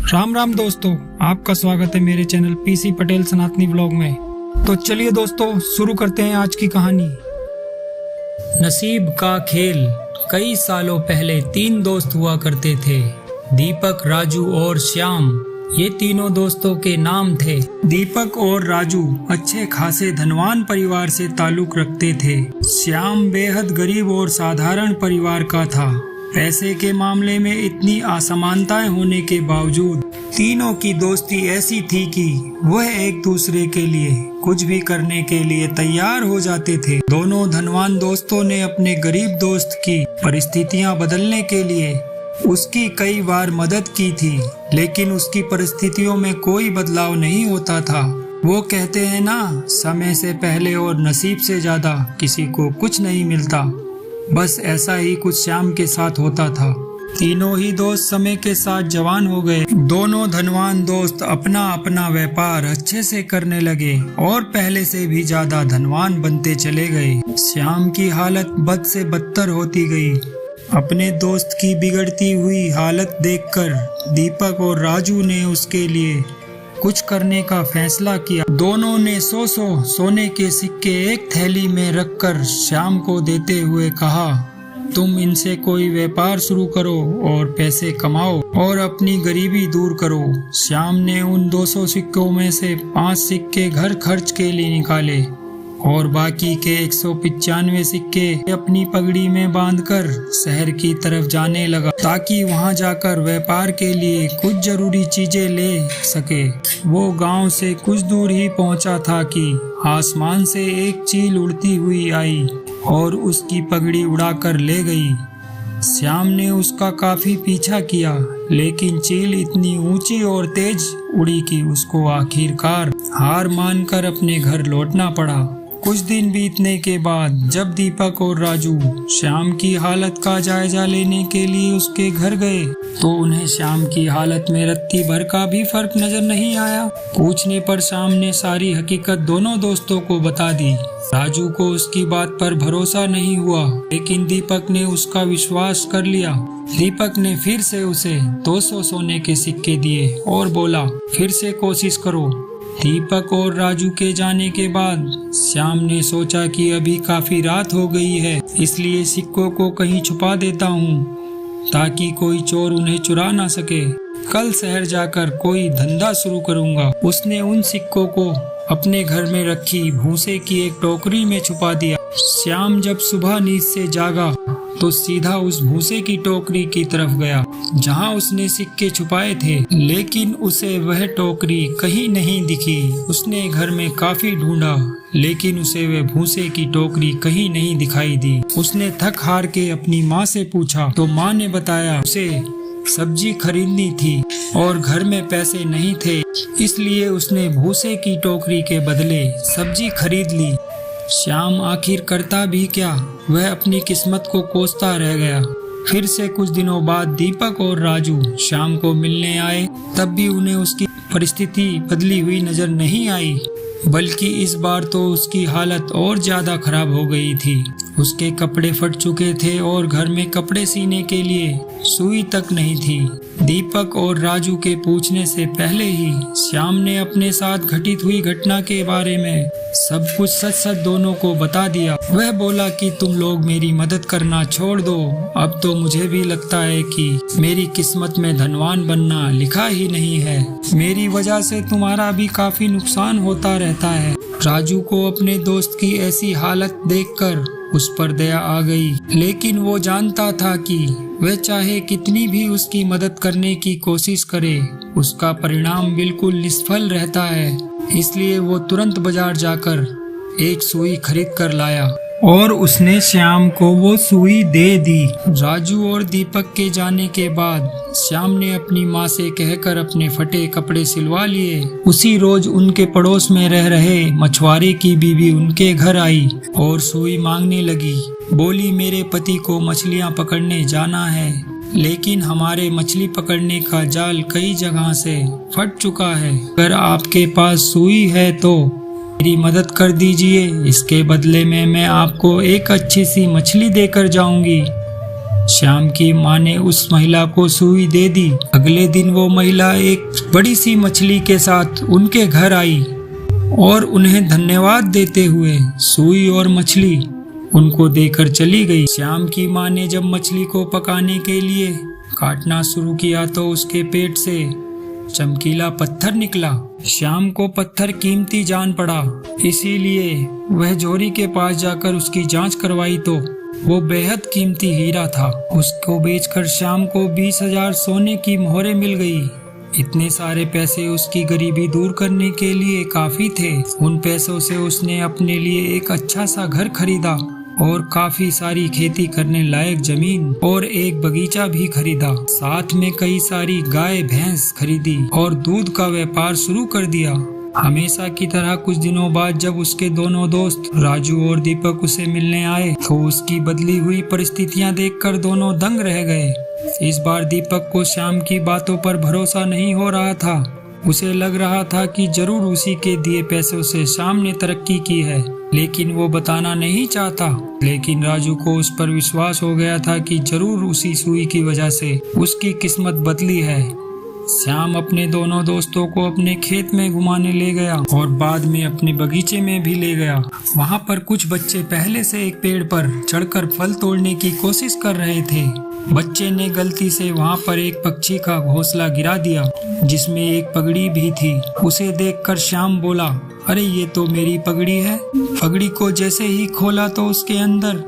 राम राम दोस्तों, आपका स्वागत है मेरे चैनल पीसी पटेल सनातनी ब्लॉग में। तो चलिए दोस्तों, शुरू करते हैं आज की कहानी। नसीब का खेल। कई सालों पहले 3 दोस्त हुआ करते थे, दीपक, राजू और श्याम। ये तीनों दोस्तों के नाम थे। दीपक और राजू अच्छे खासे धनवान परिवार से ताल्लुक रखते थे। श्याम बेहद गरीब और साधारण परिवार का था। पैसे के मामले में इतनी असमानताएं होने के बावजूद तीनों की दोस्ती ऐसी थी कि वह एक दूसरे के लिए कुछ भी करने के लिए तैयार हो जाते थे। दोनों धनवान दोस्तों ने अपने गरीब दोस्त की परिस्थितियां बदलने के लिए उसकी कई बार मदद की थी, लेकिन उसकी परिस्थितियों में कोई बदलाव नहीं होता था। वो कहते हैं ना, समय से पहले और नसीब से ज्यादा किसी को कुछ नहीं मिलता। बस ऐसा ही कुछ श्याम के साथ होता था। तीनों ही दोस्त समय के साथ जवान हो गए। दोनों धनवान दोस्त अपना अपना व्यापार अच्छे से करने लगे और पहले से भी ज्यादा धनवान बनते चले गए। श्याम की हालत बद से बदतर होती गई। अपने दोस्त की बिगड़ती हुई हालत देखकर दीपक और राजू ने उसके लिए कुछ करने का फैसला किया। दोनों ने 100 सोने के सिक्के एक थैली में रखकर श्याम को देते हुए कहा, तुम इनसे कोई व्यापार शुरू करो और पैसे कमाओ और अपनी गरीबी दूर करो। श्याम ने उन 200 सिक्कों में से 5 सिक्के घर खर्च के लिए निकाले और बाकी के 195 सिक्के अपनी पगड़ी में बांधकर शहर की तरफ जाने लगा, ताकि वहां जाकर व्यापार के लिए कुछ जरूरी चीजें ले सके। वो गांव से कुछ दूर ही पहुंचा था कि आसमान से एक चील उड़ती हुई आई और उसकी पगड़ी उड़ाकर ले गई। श्याम ने उसका काफी पीछा किया, लेकिन चील इतनी ऊंची और तेज उड़ी कि उसको आखिरकार हार मानकर अपने घर लौटना पड़ा। कुछ दिन बीतने के बाद जब दीपक और राजू श्याम की हालत का जायजा लेने के लिए उसके घर गए, तो उन्हें श्याम की हालत में रत्ती भर का भी फर्क नजर नहीं आया। पूछने पर श्याम ने सारी हकीकत दोनों दोस्तों को बता दी। राजू को उसकी बात पर भरोसा नहीं हुआ, लेकिन दीपक ने उसका विश्वास कर लिया। दीपक ने फिर से उसे 200 सोने के सिक्के दिए और बोला, फिर से कोशिश करो। दीपक और राजू के जाने के बाद श्याम ने सोचा कि अभी काफी रात हो गई है, इसलिए सिक्कों को कहीं छुपा देता हूँ ताकि कोई चोर उन्हें चुरा ना सके। कल शहर जाकर कोई धंधा शुरू करूँगा। उसने उन सिक्कों को अपने घर में रखी भूसे की एक टोकरी में छुपा दिया। श्याम जब सुबह नींद से जागा तो सीधा उस भूसे की टोकरी की तरफ गया जहां उसने सिक्के छुपाए थे, लेकिन उसे वह टोकरी कहीं नहीं दिखी। उसने घर में काफी ढूंढा, लेकिन उसे वह भूसे की टोकरी कहीं नहीं दिखाई दी। उसने थक हार के अपनी माँ से पूछा तो माँ ने बताया उसे सब्जी खरीदनी थी और घर में पैसे नहीं थे, इसलिए उसने भूसे की टोकरी के बदले सब्जी खरीद ली। श्याम आखिर करता भी क्या, वह अपनी किस्मत को कोसता रह गया। फिर से कुछ दिनों बाद दीपक और राजू श्याम को मिलने आए, तब भी उन्हें उसकी परिस्थिति बदली हुई नजर नहीं आई, बल्कि इस बार तो उसकी हालत और ज्यादा खराब हो गई थी। उसके कपड़े फट चुके थे और घर में कपड़े सीने के लिए सुई तक नहीं थी। दीपक और राजू के पूछने से पहले ही श्याम ने अपने साथ घटित हुई घटना के बारे में सब कुछ सच सच दोनों को बता दिया। वह बोला कि तुम लोग मेरी मदद करना छोड़ दो, अब तो मुझे भी लगता है कि मेरी किस्मत में धनवान बनना लिखा ही नहीं है। मेरी वजह से तुम्हारा भी काफी नुकसान होता रहता है। राजू को अपने दोस्त की ऐसी हालत देखकर उस पर दया आ गई, लेकिन वो जानता था कि वह चाहे कितनी भी उसकी मदद करने की कोशिश करे, उसका परिणाम बिल्कुल निष्फल रहता है। इसलिए वो तुरंत बाजार जाकर एक सुई खरीद कर लाया और उसने श्याम को वो सुई दे दी। राजू और दीपक के जाने के बाद श्याम ने अपनी माँ से कहकर अपने फटे कपड़े सिलवा लिए। उसी रोज उनके पड़ोस में रह रहे मछुआरे की बीवी उनके घर आई और सुई मांगने लगी। बोली, मेरे पति को मछलियाँ पकड़ने जाना है, लेकिन हमारे मछली पकड़ने का जाल कई जगह से फट चुका है। अगर आपके पास सुई है तो मेरी मदद कर दीजिए, इसके बदले में मैं आपको एक अच्छी सी मछली देकर जाऊंगी। श्याम की माँ ने उस महिला को सुई दे दी। अगले दिन वो महिला एक बड़ी सी मछली के साथ उनके घर आई और उन्हें धन्यवाद देते हुए सुई और मछली उनको देकर चली गई। श्याम की माँ ने जब मछली को पकाने के लिए काटना शुरू किया तो उसके पेट से चमकीला पत्थर निकला। श्याम को पत्थर कीमती जान पड़ा, इसीलिए वह जोरी के पास जाकर उसकी जांच करवाई तो वो बेहद कीमती हीरा था। उसको बेचकर श्याम को 20,000 सोने की मोहरें मिल गई। इतने सारे पैसे उसकी गरीबी दूर करने के लिए काफी थे। उन पैसों से उसने अपने लिए एक अच्छा सा घर खरीदा और काफी सारी खेती करने लायक जमीन और एक बगीचा भी खरीदा। साथ में कई सारी गाय भैंस खरीदी और दूध का व्यापार शुरू कर दिया। हमेशा की तरह कुछ दिनों बाद जब उसके दोनों दोस्त राजू और दीपक उसे मिलने आए तो उसकी बदली हुई परिस्थितियां देखकर दोनों दंग रह गए। इस बार दीपक को श्याम की बातों पर भरोसा नहीं हो रहा था। उसे लग रहा था कि जरूर उसी के दिए पैसों से श्याम ने तरक्की की है, लेकिन वो बताना नहीं चाहता। लेकिन राजू को उस पर विश्वास हो गया था कि जरूर उसी सुई की वजह से उसकी किस्मत बदली है। श्याम अपने दोनों दोस्तों को अपने खेत में घुमाने ले गया और बाद में अपने बगीचे में भी ले गया। वहाँ पर कुछ बच्चे पहले से एक पेड़ पर चढ़कर फल तोड़ने की कोशिश कर रहे थे। बच्चे ने गलती से वहाँ पर एक पक्षी का घोंसला गिरा दिया जिसमें एक पगड़ी भी थी। उसे देखकर श्याम बोला, अरे ये तो मेरी पगड़ी है। पगड़ी को जैसे ही खोला तो उसके अंदर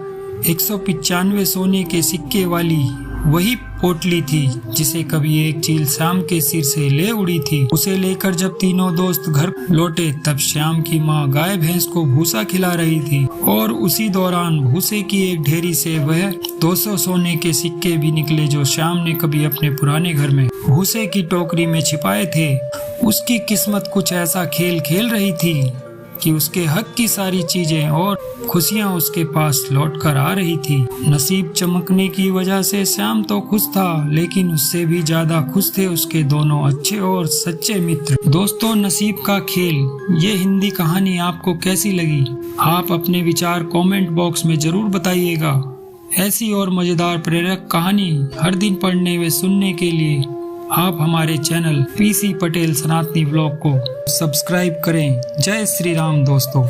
195 सोने के सिक्के वाली वही पोटली थी जिसे कभी एक चील श्याम के सिर से ले उड़ी थी। उसे लेकर जब तीनों दोस्त घर लौटे तब श्याम की माँ गाय भैंस को भूसा खिला रही थी और उसी दौरान भूसे की एक ढेरी से वह 200 सोने के सिक्के भी निकले जो श्याम ने कभी अपने पुराने घर में भूसे की टोकरी में छिपाए थे। उसकी किस्मत कुछ ऐसा खेल खेल रही थी कि उसके हक की सारी चीजें और खुशियां उसके पास लौट कर आ रही थी। नसीब चमकने की वजह से श्याम तो खुश था, लेकिन उससे भी ज्यादा खुश थे उसके दोनों अच्छे और सच्चे मित्र। दोस्तों, नसीब का खेल ये हिंदी कहानी आपको कैसी लगी? आप अपने विचार कमेंट बॉक्स में जरूर बताइएगा। ऐसी और मजेदार प्रेरक कहानी हर दिन पढ़ने व सुनने के लिए आप हमारे चैनल पीसी पटेल सनातनी व्लॉग को सब्सक्राइब करें। जय श्री राम दोस्तों।